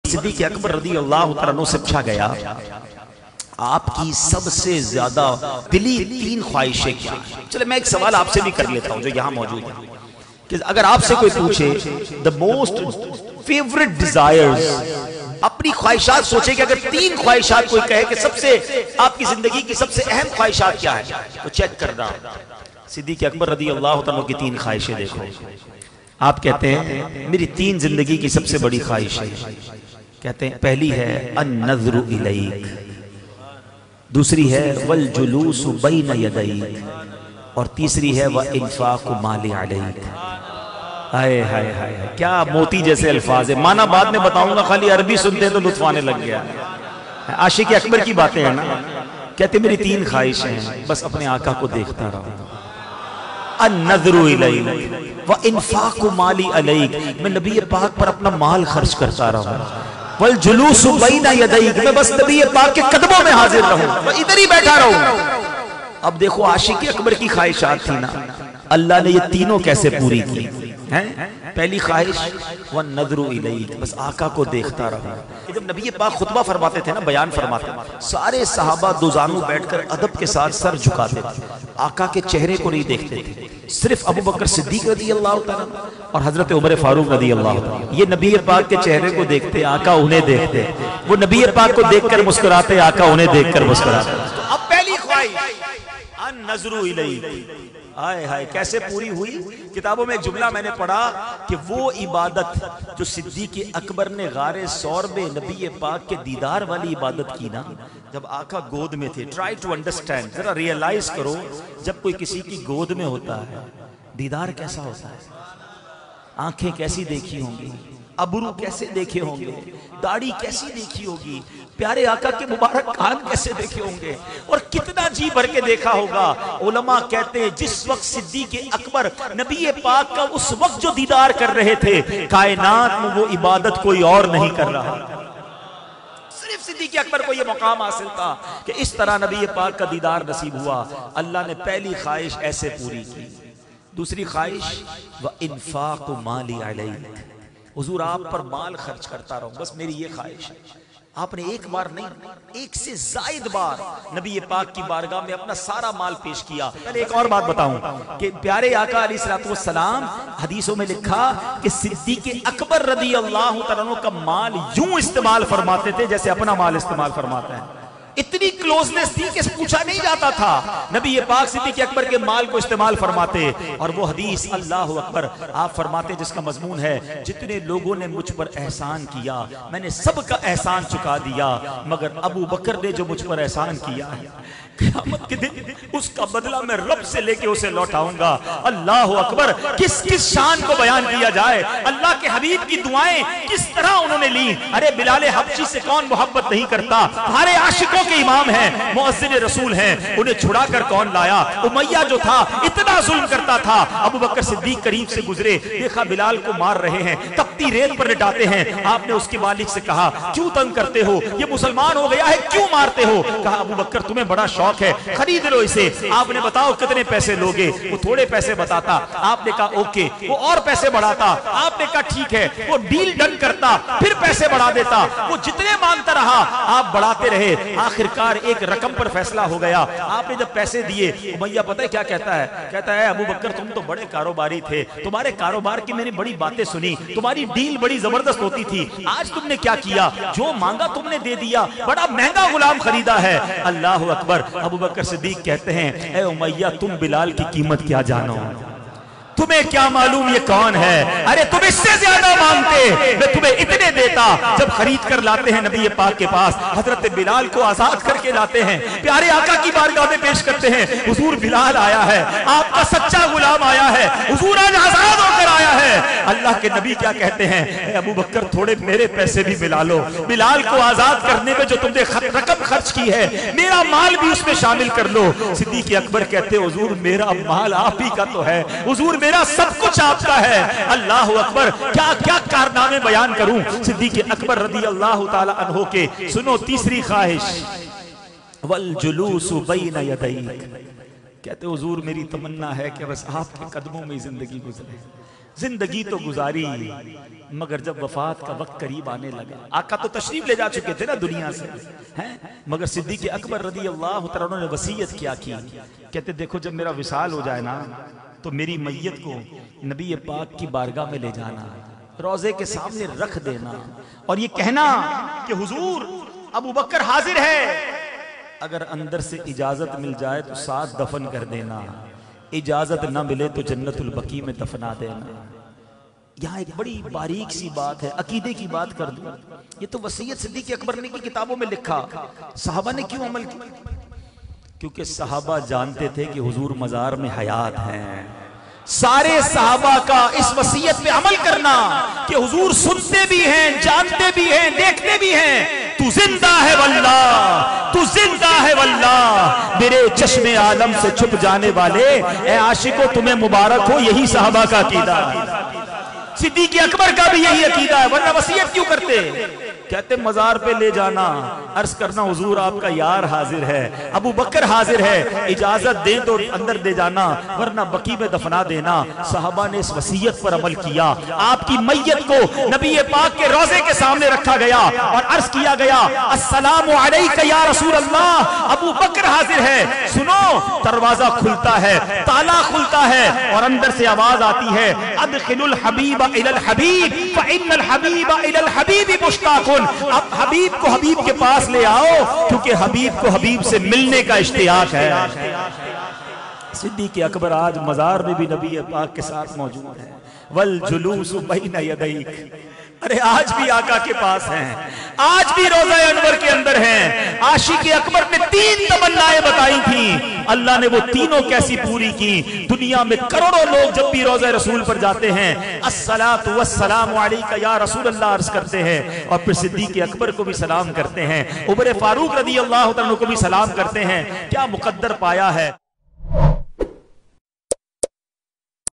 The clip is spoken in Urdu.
صدیق اکبر رضی اللہ تعالیٰ عنہ سے پوچھا گیا آپ کی سب سے زیادہ دلی 3 خواہشیں کیا ہیں؟ چلے میں ایک سوال آپ سے بھی کر لیتا ہوں جو یہاں موجود ہے کہ اگر آپ سے کوئی پوچھے the most favorite desires، اپنی خواہشات سوچے کہ اگر 3 خواہشات کوئی کہے کہ سب سے آپ کی زندگی کی سب سے اہم خواہشات کیا ہے تو چیک کرنا صدیق اکبر رضی اللہ تعالیٰ کی 3 خواہشیں دیکھو. آپ کہتے ہیں میری 3 زندگی کی سب سے بڑی خواہش ہے. کہتے ہیں پہلی ہے النظر الیک، دوسری ہے والجلوس بین یدیک، اور تیسری ہے وانفاق مال علیک. ہائے ہائے ہائے، کیا موتی جیسے الفاظ ہے. معنی بعد میں بتاؤں گا، خالی عربی سنتے ہیں تو لطف آنے لگ گیا. عاشق اکبر کی باتیں ہیں نا. کہتے میری 3 خواہشیں ہیں، بس اپنے آقا کو دیکھتا رہا. النظر الیک وانفاق مالی علیک، میں نبی پاک پر اپنا مال خرچ کرتا رہا. والجلوس بین یدیک، میں بس نبی پاک کے قدموں میں حاضر رہوں، میں ادھر ہی بیٹھا رہوں. اب دیکھو عاشق اکبر کی خواہشات تھی نا، اللہ نے یہ تینوں کیسے پوری کی ہیں. پہلی خواہش والنظر الیک، بس آقا کو دیکھتا رہا. جب نبی پاک خطبہ فرماتے تھے نا، بیان فرماتے، سارے صحابہ دو زانو بیٹھ کر ادب کے ساتھ سر جھکاتے تھے، آقا کے چہرے کو نہیں دیکھتے تھے. صرف ابو بکر صدیق رضی اللہ تعالیٰ اور حضرت عمر فاروق رضی اللہ تعالیٰ یہ نبی پاک کے چہرے کو دیکھتے، آقا انہیں دیکھتے. وہ نبی پاک کو دیکھ کر مسکراتے، آقا انہیں دیکھ کر مسکراتے. تو اب پہلی خواہش النظر الیک، آئے ہائے کیسے پوری ہوئی. کتابوں میں ایک جملہ میں نے پڑھا کہ وہ عبادت جو صدیق اکبر نے غار ثور میں نبی پاک کے دیدار والی عبادت کی نا، جب آقا گود میں تھے. ٹرائی ٹو انڈرسٹینڈ، ذرا ریئلائز کرو، جب کوئی کسی کی گود میں ہوتا ہے دیدار کیسا ہوتا ہے. آنکھیں کیسی دیکھی ہوں گی، ابرو کیسے دیکھے ہوں گے، داڑھی کیسی دیکھی ہوگی، پیارے آقا کے مبارک کان کیسے دیکھے ہوں گے، اور کتنا جی بھر کے دیکھا ہوگا. علماء کہتے ہیں جس وقت صدیق اکبر نبی پاک کا اس وقت جو دیدار کر رہے تھے، کائنات میں وہ عبادت کوئی اور نہیں کر رہا. صرف صدیق اکبر کو یہ مقام حاصل تھا کہ اس طرح نبی پاک کا دیدار نصیب ہوا. اللہ نے پہلی خواہش ایسے پوری کی. دوسری خواہش وانفاق مالی علیک، حضور آپ پر مال خرچ کرتا رہوں، بس میری یہ خواہش ہے. آپ نے ایک بار نہیں، ایک سے زائد بار نبی پاک کی بارگاہ میں اپنا سارا مال پیش کیا. پہلے ایک اور بات بتاؤں کہ پیارے آقا علیہ السلام حدیثوں میں لکھا کہ صدیق اکبر رضی اللہ تعالیٰ عنہ کا مال یوں استعمال فرماتے تھے جیسے اپنا مال استعمال فرماتے ہیں. اتنی کلوزنس تھی کہ پوچھا نہیں جاتا تھا. نبی پاک صدیق اکبر کے مال کو استعمال فرماتے. اور وہ حدیث اللہ اکبر آپ فرماتے جس کا مضمون ہے جتنے لوگوں نے مجھ پر احسان کیا میں نے سب کا احسان چکا دیا، مگر ابو بکر نے جو مجھ پر احسان کیا قیامت کے دن اس کا بدلہ میں رب سے لے کے اسے لوٹاؤں گا. اللہ اکبر، کس کس شان کو بیان کیا جائے. اللہ کے حبیب کی دعائیں کس طرح انہوں نے لی. ارے بلال حبشی سے کون محبت نہیں کرتا، ہمارے عاشقوں کے امام ہیں، مؤذن رسول ہیں، انہیں چھڑا کر کون لایا. امیہ جو تھا اتنا ظلم کرتا تھا، ابو بکر صدیق قریب سے گزرے، دیکھا بلال کو مار رہے ہیں، تپتی ریت پر لٹاتے ہیں. آپ نے اس کے مالک سے کہا کیوں تنگ کرتے ہو، یہ مسلمان ہو گیا ہے کیوں مارتے ہو. کہا ابو بکر تمہیں بڑا شوق ہے، خرید لو اسے. آپ نے بتاؤ کتنے پیسے لوگے. وہ تھوڑے پیسے بتاتا، آپ نے کہا اوکے. وہ اور پیسے بڑھاتا، آپ نے کہا ٹھیک ہے. وہ ڈیل ڈن کرتا، پھر پیسے بڑھا دیتا. وہ جتنے مانگتا رہا آپ بڑھاتے رہے. آخرکار ایک رقم پر فیصلہ ہو گیا. آپ نے جب پیسے دیے، امیہ پتہ ہے کیا کہتا ہے؟ کہتا ہے ابو بکر تم تو بڑے کاروباری تھے، تمہارے کاروبار کی میں نے بڑی باتیں سنی، تمہاری ڈیل بڑی زبردست ہوتی تھی. آج تم نے کیا کیا؟ جو مانگا تم نے دے دیا، بڑا مہنگا غلام خریدا ہے. اللہ اکبر. ابو بکر صدیق کہتے ہیں اے امیہ تم بلال کی قیمت کیا جانو، تمہیں کیا معلوم یہ کون ہے. ارے تم اس سے زیادہ مانگتے، میں تمہیں اتنے دیتا. جب خرید کر لاتے ہیں نبی پاک کے پاس، حضرت بلال کو آزاد کر کے لاتے ہیں، پیارے آقا کی بارگاہ میں پیش کرتے ہیں. حضور بلال آیا ہے، آپ کا سچا غلام آیا ہے، حضور آج آزاد ہو کر آیا ہے. اللہ کے نبی کیا کہتے ہیں؟ اے ابو بکر تھوڑے میرے پیسے بھی ملا لو، بلال کو آزاد کرنے میں جو تم نے رقم خرچ کی ہے میرا مال بھی اس میں شامل کر لو. صدیق اکبر کہتے ہیں حضور میرا مال آپ ہی کا تو ہے، حضور میرا سب کچھ آپ کا ہے. اللہ اکبر. کیا کیا کارنامے بیان کروں صدیق اکبر رضی اللہ تعالی عنہ کے. سنو تیسری خواہش والجلوس بین یدیک. کہتے حضور میری تمنا ہے کہ بس آپ کے قدموں میں زندگی گزرے. زندگی تو گزاری مگر جب وفات کا وقت قریب آنے لگا، آقا تو تشریف لے جا چکے تھے نا دنیا سے ہیں، مگر صدیق اکبر رضی اللہ تعالیٰ نے وصیت کیا کی، کہتے دیکھو جب میرا وصال ہو جائے نا تو میری میت کو نبی پاک کی بارگاہ میں لے جانا، روضے کے سامنے رکھ دینا اور یہ کہنا کہ حضور ابو بکر حاضر ہے، اگر اندر سے اجازت مل جائے تو ساتھ دفن کر دینا، اجازت نہ ملے تو جنت البقیع میں دفنا دینا۔ یہاں ایک بڑی باریک سی بات ہے، عقیدے کی بات کر دوں، یہ تو وصیت صدیق اکبر نے کی کتابوں میں لکھا، صحابہ نے کیوں عمل کیا؟ کیونکہ صحابہ جانتے تھے کہ حضور مزار میں حیات ہیں، سارے صحابہ کا اس وصیت پہ عمل کرنا کہ حضور سنتے بھی ہیں، جانتے بھی ہیں، دیکھتے بھی ہیں، تو زندہ ہے واللہ، تو زندہ ہے واللہ، میرے چشم عالم سے چھپ جانے والے اے عاشقو تمہیں مبارک ہو، یہی صحابہ کا عقیدہ ہے۔ صدیق اکبر کا بھی یہی عقیدہ ہے، ورنہ وصیت کیوں کرتے؟ کہتے مزار پہ لے جانا، عرض کرنا حضور آپ کا یار حاضر ہے، ابو بکر حاضر ہے، اجازت دیں تو اندر دے جانا ورنہ بقیع میں دفنا دینا۔ صحابہ نے اس وصیت پر عمل کیا، آپ کی میت کو نبی پاک کے روضے کے سامنے رکھا گیا اور عرض کیا گیا السلام علیکہ یا رسول اللہ، ابو بکر حاضر ہے۔ سنو، دروازہ کھلتا ہے، تالا کھلتا ہے اور اندر سے آواز آتی ہے ادخل الحبیب الی الحبیب فإن الحبیب الی الحبیب مشتاق۔ اب حبیب کو حبیب کے پاس لے آؤ کیونکہ حبیب کو حبیب سے ملنے کا اشتیاق ہے۔ صدیق اکبر آج مزار میں بھی نبی پاک کے ساتھ موجود ہے، والجلوس بین یدیک، ارے آج بھی آقا کے پاس ہیں، آج بھی روضہ انور کے اندر ہیں۔ عاشق اکبر نے 3 تمنائیں بتائی تھیں، اللہ نے وہ تینوں کیسی پوری کی۔ دنیا میں کروڑوں لوگ جب بھی روضہ رسول پر جاتے ہیں الصلاۃ والسلام علیکہ یا رسول اللہ عرض کرتے ہیں اور پھر صدیق اکبر کو بھی سلام کرتے ہیں، عمر فاروق رضی اللہ عنہ کو بھی سلام کرتے ہیں۔ کیا مقدر پایا ہے۔